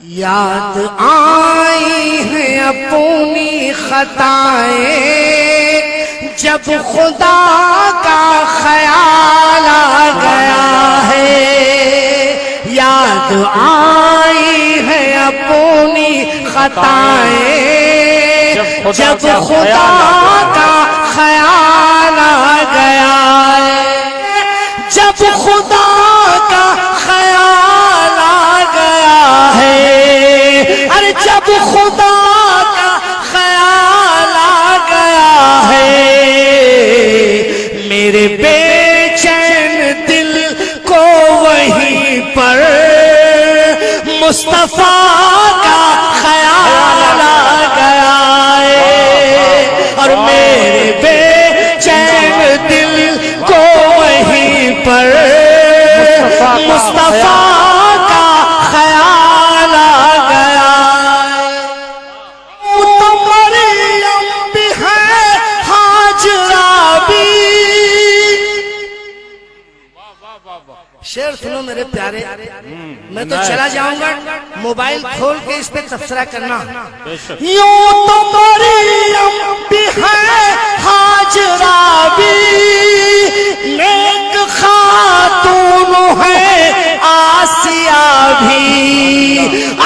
یاد آئی ہیں اپنی خطائیں جب خدا کا خیال آ گیا ہے، یاد آئی ہیں اپنی خطائیں جب خدا کا خیال آ گیا ہے، جب خدا کا خیال آ گیا ہے، ارے جب خدا کا خیال آ گیا ہے، میرے بے چین دل کو وہیں پر مصطفیٰ کا خیال آ گیا ہے، اور میرے بے چین دل کو وہیں پر مصطفیٰ کا خیال آ گیا ہے۔ تو مریم بھی ہے ہاجرہ بھی، شعر سنو میرے پیارے، میں تو چلا جاؤں گا، موبائل کھول کے اس پہ تبصرہ کرنا۔ یوں تو مریم بھی ہے ہاجرہ بھی، نیک خاتون ہے آسیہ بھی،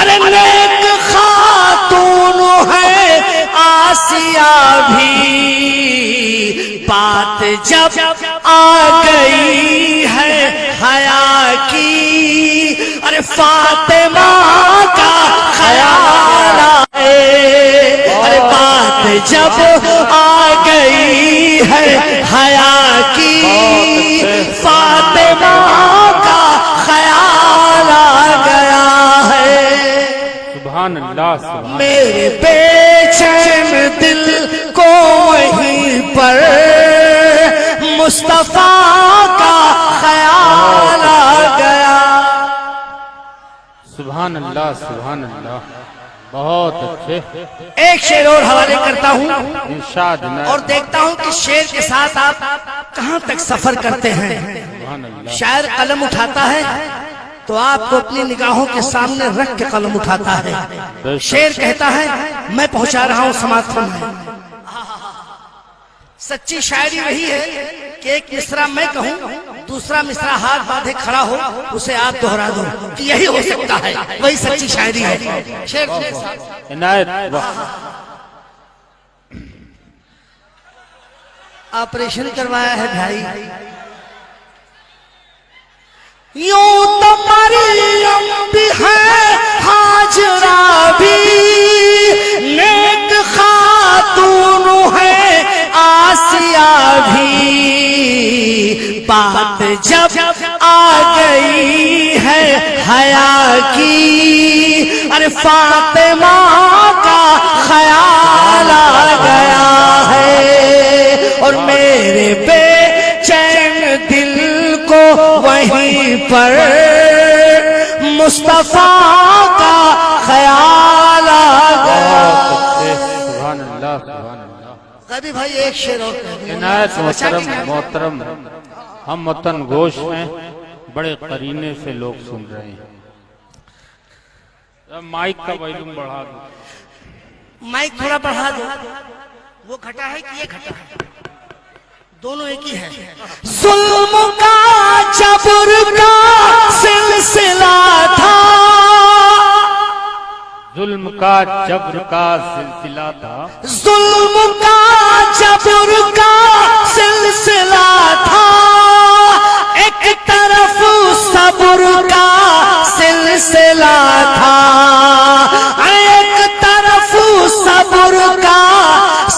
ارے نیک خاتون ہے آسیہ بھی، بات جب آ گئی ہے حیا کی، ارے فاطمہ کا خیال آئے، ارے بات جب آ گئی ہے حیا کی، فاطمہ کا خیال آ گیا ہے۔ سبحان اللہ سبحان میرے بے چین دل کو وہیں پر مصطفیٰ کا خیال آ گیا۔ سبحان اللہ سبحان اللہ، بہت اچھے، ایک شعر اور حوالے کرتا ہوں ارشاد اور دیکھتا ہوں کہ شعر کے ساتھ آپ کہاں تک سفر کرتے ہیں۔ سبحان اللہ، شاعر قلم اٹھاتا ہے تو آپ کو اپنی نگاہوں کے سامنے رکھ کے قلم اٹھاتا ہے، شعر کہتا ہے میں پہنچا رہا ہوں سماعت فرمائیں۔ سچی شاعری وہی ہے کہ ایک مصرع میں کہوں، دوسرا مصرع ہاتھ باندھے کھڑا ہو، اسے آپ دہرا دو، کہ یہی ہو سکتا ہے، وہی سچی شاعری ہے۔ شعر عنایت، آپریشن کروایا ہے بھائی۔ یوں تو مریم بھی ہے ہاجرہ بھی، نیک خاتون ہے آسیہ بھی، بات جب آ گئی ہے حیا کی، ارے فاطمہ کا خیال آ گیا ہے، اور میرے بے چین دل کو وہیں پر مصطفیٰ کا خیال آ گیا۔ سبحان اللہ سبحان اللہ، قادری بھائی ایک شعر اور کہہ دیں۔ عنایت محترم، ہم وطن گوش ہیں، بڑے قرینے سے لوگ سن رہے ہیں، مائک کا ویلیوم بڑھا دو، مائک تھوڑا بڑھا دو، وہ گھٹا ہے کہ یہ گھٹا ہے؟ دونوں ایک ہی ہے۔ ظلم کا جبر کا سلسلہ تھا، ظلم کا جبر کا سلسلہ تھا، ظلم کا جبر کا سلسلہ تھا، ایک طرف صبر کا سلسلہ تھا، ایک طرف صبر کا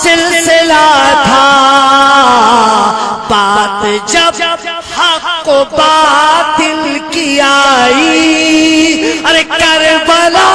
سلسلہ تھا، بات جب حق و باطل کی آئی، ارے کربلا